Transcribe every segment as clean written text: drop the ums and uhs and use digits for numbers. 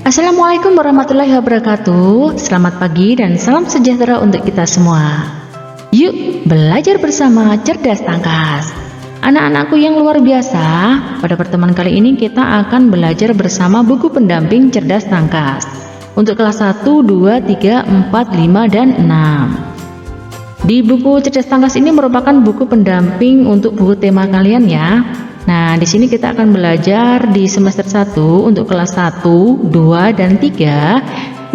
Assalamualaikum warahmatullahi wabarakatuh. Selamat pagi dan salam sejahtera untuk kita semua. Yuk belajar bersama Cerdas Tangkas. Anak-anakku yang luar biasa, pada pertemuan kali ini kita akan belajar bersama buku pendamping Cerdas Tangkas untuk kelas 1, 2, 3, 4, 5, dan 6. Di buku Cerdas Tangkas ini merupakan buku pendamping untuk buku tema kalian ya. Nah, di sini kita akan belajar di semester 1 untuk kelas 1, 2, dan 3.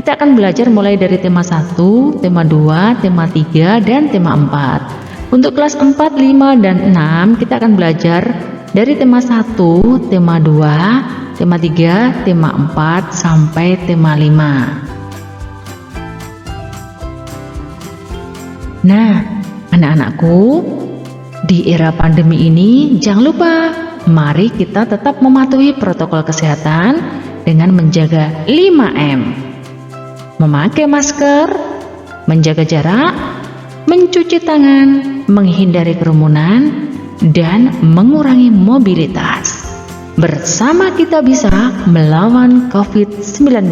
Kita akan belajar mulai dari tema 1, tema 2, tema 3, dan tema 4. Untuk kelas 4, 5, dan 6 kita akan belajar dari tema 1, tema 2, tema 3, tema 4, sampai tema 5. Nah, anak-anakku, di era pandemi ini jangan lupa, mari kita tetap mematuhi protokol kesehatan dengan menjaga 5M. Memakai masker, menjaga jarak, mencuci tangan, menghindari kerumunan, dan mengurangi mobilitas. Bersama kita bisa melawan COVID-19.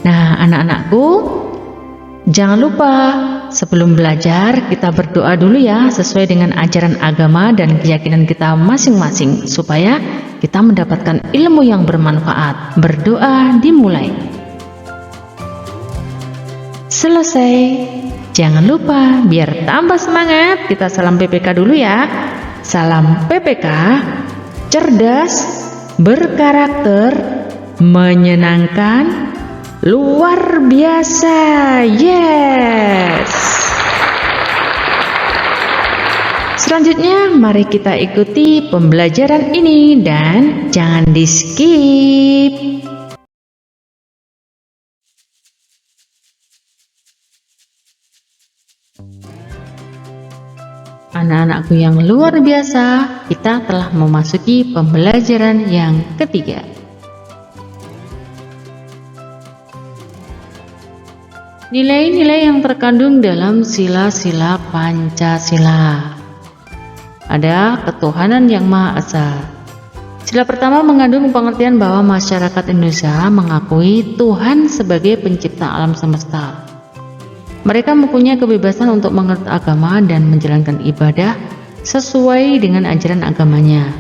Nah, anak-anakku, jangan lupa sebelum belajar kita berdoa dulu ya, sesuai dengan ajaran agama dan keyakinan kita masing-masing, supaya kita mendapatkan ilmu yang bermanfaat. Berdoa dimulai. Selesai. Jangan lupa, biar tambah semangat, kita salam PPK dulu ya. Salam PPK, cerdas, berkarakter, menyenangkan, luar biasa. Yes. Selanjutnya mari kita ikuti pembelajaran ini dan jangan di skip. Anak-anakku yang luar biasa, kita telah memasuki pembelajaran yang ketiga. Nilai-nilai yang terkandung dalam sila-sila Pancasila. Ada ketuhanan yang Maha Esa. Sila pertama mengandung pengertian bahwa masyarakat Indonesia mengakui Tuhan sebagai pencipta alam semesta. Mereka mempunyai kebebasan untuk mengerti agama dan menjalankan ibadah sesuai dengan ajaran agamanya.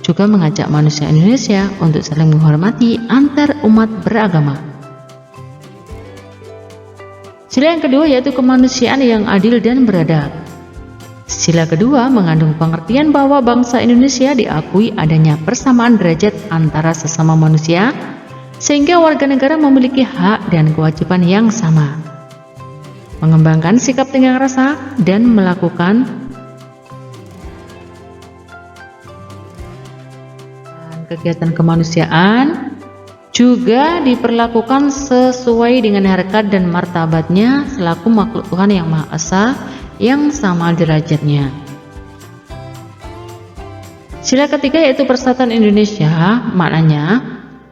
Juga mengajak manusia Indonesia untuk saling menghormati antar umat beragama. Sila yang kedua yaitu kemanusiaan yang adil dan beradab. Sila kedua mengandung pengertian bahwa bangsa Indonesia diakui adanya persamaan derajat antara sesama manusia, sehingga warga negara memiliki hak dan kewajiban yang sama. Mengembangkan sikap tenggang rasa dan melakukan kegiatan kemanusiaan juga diperlakukan sesuai dengan harkat dan martabatnya selaku makhluk Tuhan yang Maha Esa yang sama derajatnya. Sila ketiga yaitu persatuan Indonesia, maknanya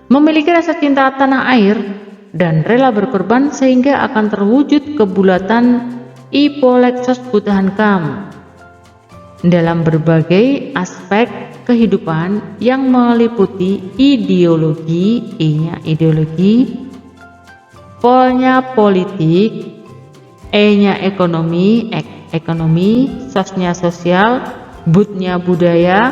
memiliki rasa cinta tanah air dan rela berkorban sehingga akan terwujud kebulatan Ipolexos Buddhankam dalam berbagai aspek kehidupan yang meliputi ideologi, E-nya ideologi, P-nya politik, E-nya ekonomi, ekonomi, S-nya sosial, Bud-nya budaya,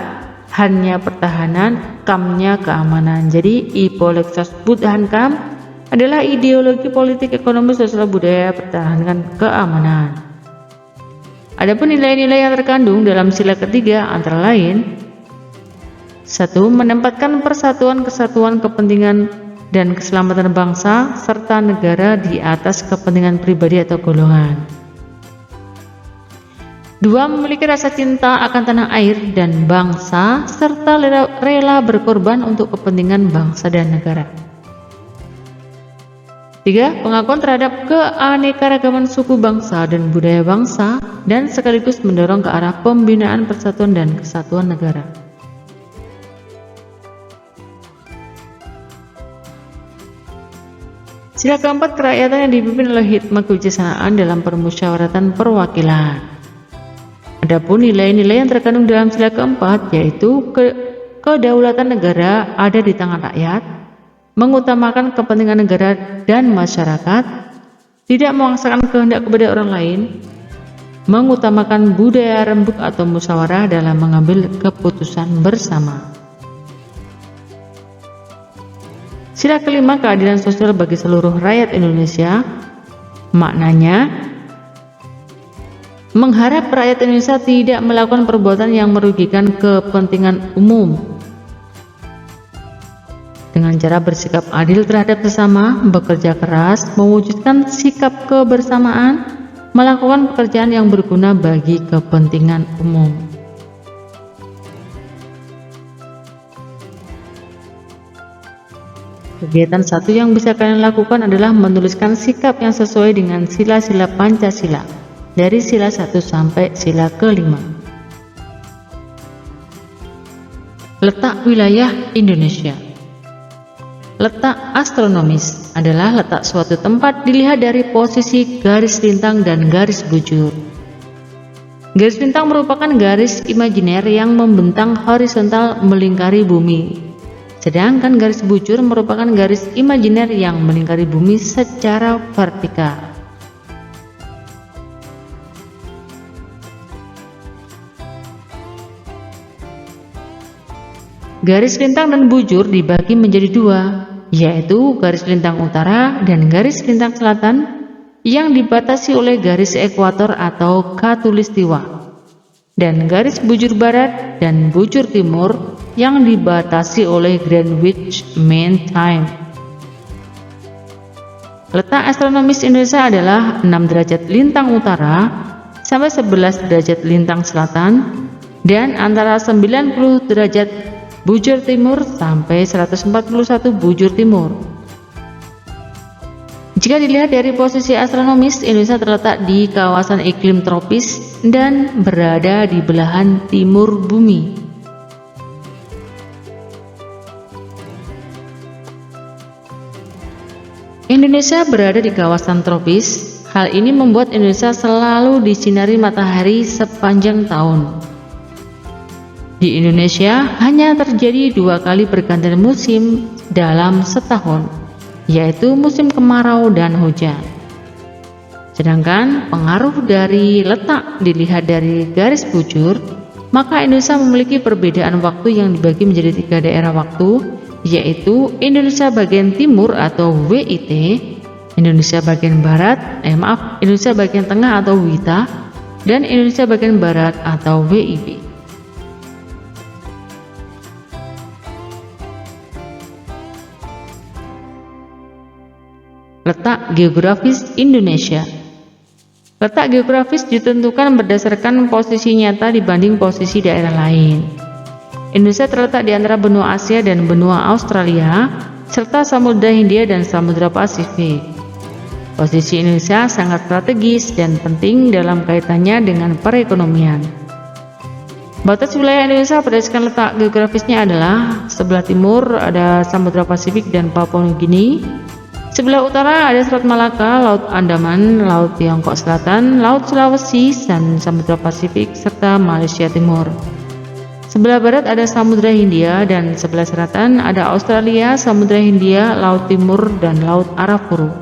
Han-nya pertahanan, Kam-nya keamanan. Jadi Ipolexos Buddhankam adalah ideologi politik, ekonomi, sosial, budaya, pertahanan, keamanan. Adapun nilai-nilai yang terkandung dalam sila ketiga antara lain: 1. Menempatkan persatuan, kesatuan, kepentingan, dan keselamatan bangsa serta negara di atas kepentingan pribadi atau golongan. 2. Memiliki rasa cinta akan tanah air dan bangsa serta rela berkorban untuk kepentingan bangsa dan negara. 3. Pengakuan terhadap keanekaragaman suku bangsa dan budaya bangsa dan sekaligus mendorong ke arah pembinaan persatuan dan kesatuan negara. Sila keempat, kerakyatan yang dipimpin oleh hikmat kebijaksanaan dalam permusyawaratan perwakilan. Adapun nilai-nilai yang terkandung dalam sila keempat yaitu kedaulatan negara ada di tangan rakyat, mengutamakan kepentingan negara dan masyarakat, tidak memaksakan kehendak kepada orang lain, mengutamakan budaya rembuk atau musyawarah dalam mengambil keputusan bersama. Sila kelima, keadilan sosial bagi seluruh rakyat Indonesia. Maknanya, mengharap rakyat Indonesia tidak melakukan perbuatan yang merugikan kepentingan umum. Dengan cara bersikap adil terhadap sesama, bekerja keras, mewujudkan sikap kebersamaan, melakukan pekerjaan yang berguna bagi kepentingan umum. Kegiatan satu yang bisa kalian lakukan adalah menuliskan sikap yang sesuai dengan sila-sila Pancasila dari sila 1 sampai sila ke-5. Letak wilayah Indonesia. Letak astronomis adalah letak suatu tempat dilihat dari posisi garis lintang dan garis bujur. Garis lintang merupakan garis imajiner yang membentang horizontal melingkari bumi, sedangkan garis bujur merupakan garis imajiner yang melingkari bumi secara vertikal. Garis lintang dan bujur dibagi menjadi dua, yaitu garis lintang utara dan garis lintang selatan yang dibatasi oleh garis ekuator atau khatulistiwa, dan garis bujur barat dan bujur timur yang dibatasi oleh Greenwich Mean Time. Letak astronomis Indonesia adalah 6 derajat lintang utara sampai 11 derajat lintang selatan dan antara 90 derajat bujur timur sampai 141 bujur timur. Jika dilihat dari posisi astronomis, Indonesia terletak di kawasan iklim tropis dan berada di belahan timur bumi. Indonesia berada di kawasan tropis. Hal ini membuat Indonesia selalu disinari matahari sepanjang tahun. Di Indonesia hanya terjadi 2 kali pergantian musim dalam setahun, yaitu musim kemarau dan hujan. Sedangkan pengaruh dari letak dilihat dari garis bujur, maka Indonesia memiliki perbedaan waktu yang dibagi menjadi 3 daerah waktu, yaitu Indonesia bagian timur atau WIT, Indonesia bagian barat, Indonesia bagian tengah atau WITA, dan Indonesia bagian barat atau WIB. Letak geografis Indonesia. Letak geografis ditentukan berdasarkan posisi nyata dibanding posisi daerah lain. Indonesia terletak di antara benua Asia dan benua Australia, serta Samudra Hindia dan Samudra Pasifik. Posisi Indonesia sangat strategis dan penting dalam kaitannya dengan perekonomian. Batas wilayah Indonesia berdasarkan letak geografisnya adalah sebelah timur ada Samudra Pasifik dan Papua Nugini. Sebelah utara ada Selat Malaka, Laut Andaman, Laut Tiongkok Selatan, Laut Sulawesi, dan Samudra Pasifik, serta Malaysia Timur. Sebelah barat ada Samudra Hindia dan sebelah selatan ada Australia, Samudra Hindia, Laut Timur, dan Laut Arafuru.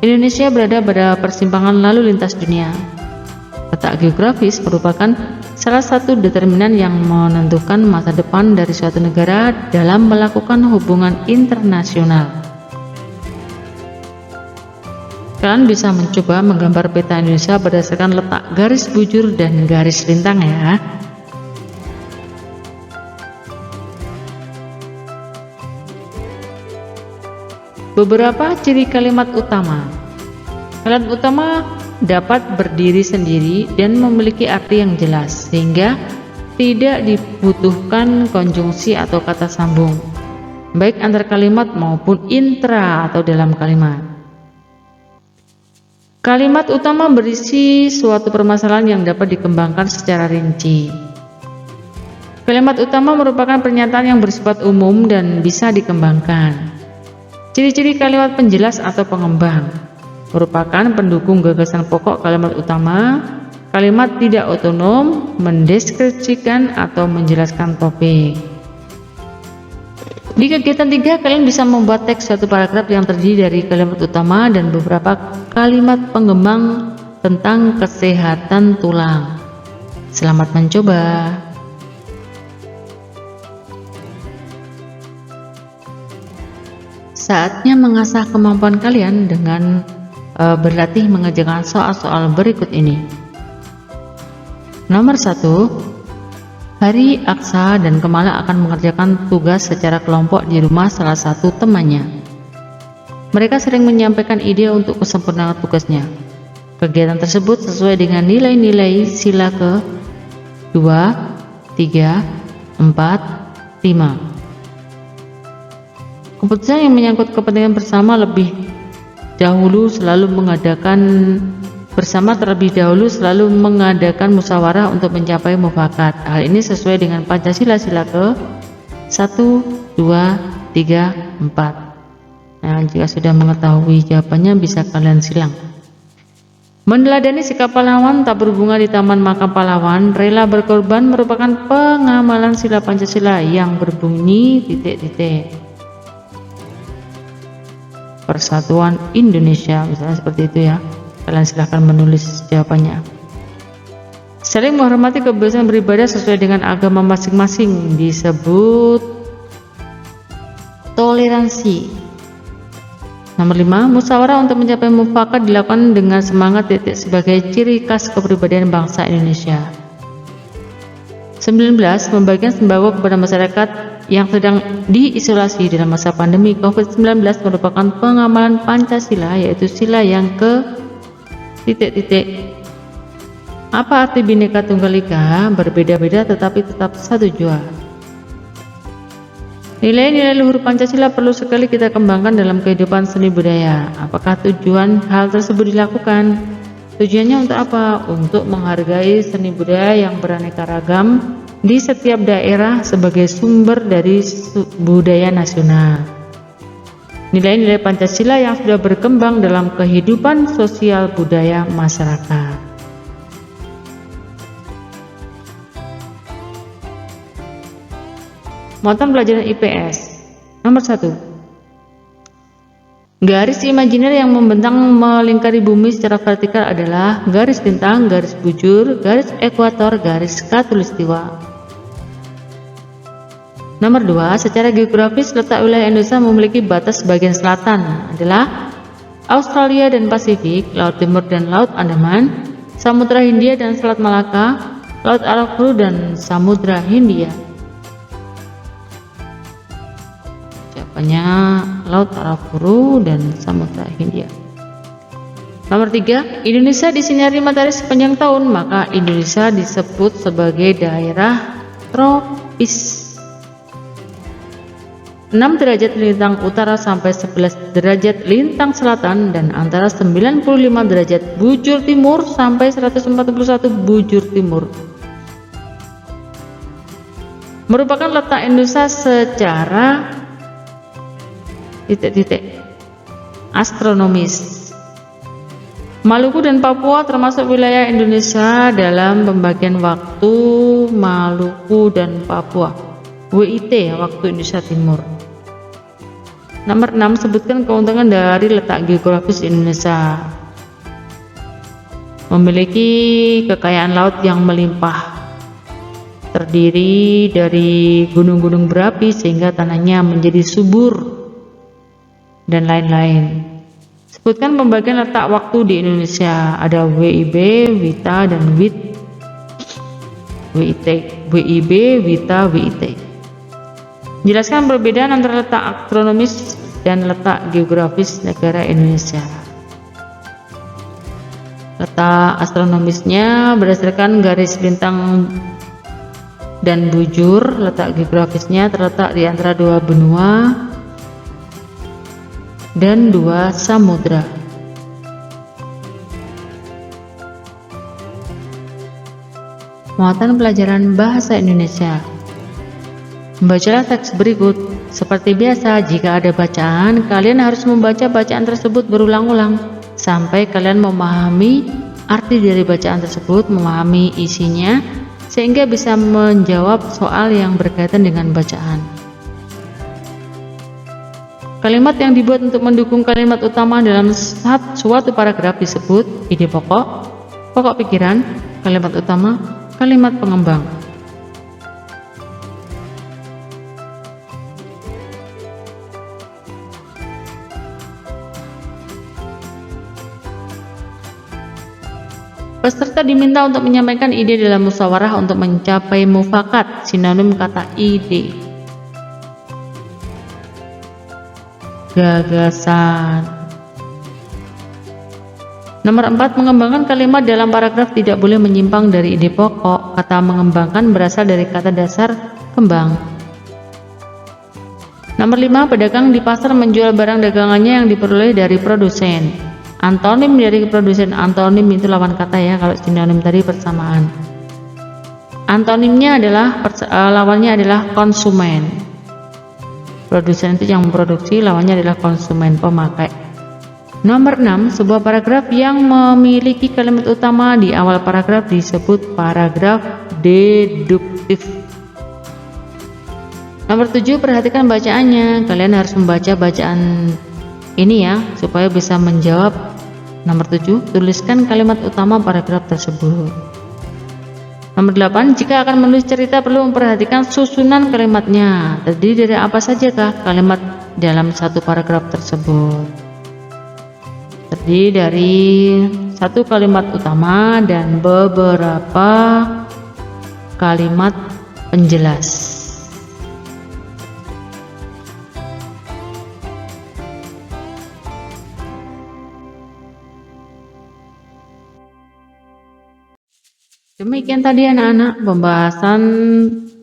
Indonesia berada pada persimpangan lalu lintas dunia. Letak geografis merupakan salah satu determinan yang menentukan masa depan dari suatu negara dalam melakukan hubungan internasional. Kalian bisa mencoba menggambar peta Indonesia berdasarkan letak garis bujur dan garis lintang ya. Beberapa ciri kalimat utama. Kalimat utama dapat berdiri sendiri dan memiliki arti yang jelas, sehingga tidak dibutuhkan konjungsi atau kata sambung, baik antar kalimat maupun intra atau dalam kalimat. Kalimat utama berisi suatu permasalahan yang dapat dikembangkan secara rinci. Kalimat utama merupakan pernyataan yang bersifat umum dan bisa dikembangkan. Ciri-ciri kalimat penjelas atau pengembang merupakan pendukung gagasan pokok kalimat utama. Kalimat tidak otonom, mendeskripsikan atau menjelaskan topik. Di kegiatan 3, kalian bisa membuat teks suatu paragraf yang terdiri dari kalimat utama dan beberapa kalimat penggembang tentang kesehatan tulang. Selamat mencoba. Saatnya mengasah kemampuan kalian dengan berlatih mengerjakan soal-soal berikut ini. Nomor 1, Hari, Aksa, dan Kemala akan mengerjakan tugas secara kelompok di rumah salah satu temannya. Mereka sering menyampaikan ide untuk kesempurnaan tugasnya. Kegiatan tersebut sesuai dengan nilai-nilai sila ke 2, 3, 4, 5. Keputusan yang menyangkut kepentingan bersama terlebih dahulu selalu mengadakan musyawarah untuk mencapai mufakat. Hal ini sesuai dengan Pancasila sila ke 1, 2, 3, 4. Nah, jika sudah mengetahui jawabannya bisa kalian silang. Meneladani sikap pahlawan tak berhubungan di Taman Makam Pahlawan, rela berkorban merupakan pengamalan sila Pancasila yang berbunyi ... Persatuan Indonesia, misalnya seperti itu ya. Kalian silahkan menulis jawabannya. Saling menghormati kebebasan beribadah sesuai dengan agama masing-masing disebut toleransi. Nomor 5, musyawarah untuk mencapai mufakat dilakukan dengan semangat sebagai ciri khas kepribadian bangsa Indonesia. 19, membagikan sembako kepada masyarakat yang sedang diisolasi dalam masa pandemi COVID-19 merupakan pengamalan Pancasila, yaitu sila yang ke ... Apa arti Bhinneka Tunggal Ika? Berbeda-beda tetapi tetap satu jua. Nilai-nilai luhur Pancasila perlu sekali kita kembangkan dalam kehidupan seni budaya. Apakah tujuan hal tersebut dilakukan? Tujuannya untuk apa? Untuk menghargai seni budaya yang beraneka ragam di setiap daerah sebagai sumber dari budaya nasional. Nilai-nilai Pancasila yang sudah berkembang dalam kehidupan sosial budaya masyarakat. Muatan pelajaran IPS. Nomor 1. Garis imajiner yang membentang melingkari bumi secara vertikal adalah garis lintang, garis bujur, garis ekuator, garis khatulistiwa. Nomor 2, secara geografis letak wilayah Indonesia memiliki batas bagian selatan adalah Australia dan Pasifik, Laut Timur dan Laut Andaman, Samudra Hindia dan Selat Malaka, Laut Arafuru dan Samudra Hindia. Jawabannya Laut Arafuru dan Samudra Hindia. Nomor 3, Indonesia disinari matahari sepanjang tahun, maka Indonesia disebut sebagai daerah tropis. 6 derajat lintang utara sampai 11 derajat lintang selatan dan antara 95 derajat bujur timur sampai 141 bujur timur merupakan letak Indonesia secara astronomis. Maluku dan Papua termasuk wilayah Indonesia dalam pembagian waktu Maluku dan Papua, WIT, waktu Indonesia Timur. Nomor 6, sebutkan keuntungan dari letak geografis Indonesia. Memiliki kekayaan laut yang melimpah, terdiri dari gunung-gunung berapi sehingga tanahnya menjadi subur, dan lain-lain. Sebutkan pembagian letak waktu di Indonesia. Ada WIB, WITA, dan WIT. WIB, WITA, WIT. Jelaskan perbedaan antara letak astronomis dan letak geografis negara Indonesia. Letak astronomisnya berdasarkan garis lintang dan bujur. Letak geografisnya terletak di antara dua benua dan dua samudra. Muatan pelajaran bahasa Indonesia. Membacalah teks berikut. Seperti biasa, jika ada bacaan, kalian harus membaca bacaan tersebut berulang-ulang sampai kalian memahami arti dari bacaan tersebut, memahami isinya, sehingga bisa menjawab soal yang berkaitan dengan bacaan. Kalimat yang dibuat untuk mendukung kalimat utama dalam suatu paragraf disebut ide pokok, pokok pikiran, kalimat utama, kalimat pengembang. Peserta diminta untuk menyampaikan ide dalam musyawarah untuk mencapai mufakat, sinonim kata ide. Gagasan. Nomor 4, mengembangkan kalimat dalam paragraf tidak boleh menyimpang dari ide pokok. Kata mengembangkan berasal dari kata dasar kembang. Nomor 5, pedagang di pasar menjual barang dagangannya yang diperoleh dari produsen. Antonim dari produsen, antonim itu lawan kata ya, kalau sinonim tadi persamaan. Antonimnya adalah lawannya adalah konsumen. Produsen itu yang memproduksi, lawannya adalah konsumen, pemakai. Nomor 6, sebuah paragraf yang memiliki kalimat utama di awal paragraf disebut paragraf deduktif. Nomor 7, perhatikan bacaannya. Kalian harus membaca bacaan ini ya, supaya bisa menjawab. Nomor 7, tuliskan kalimat utama paragraf tersebut. Nomor 8, jika akan menulis cerita perlu memperhatikan susunan kalimatnya. Terdiri dari apa sajakah kalimat dalam satu paragraf tersebut? Terdiri dari satu kalimat utama dan beberapa kalimat penjelas. Demikian tadi anak-anak pembahasan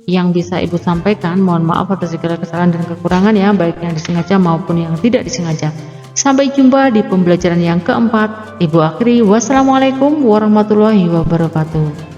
yang bisa Ibu sampaikan. Mohon maaf atas segala kesalahan dan kekurangan ya, baik yang disengaja maupun yang tidak disengaja. Sampai jumpa di pembelajaran yang keempat. Ibu akhiri, wassalamualaikum warahmatullahi wabarakatuh.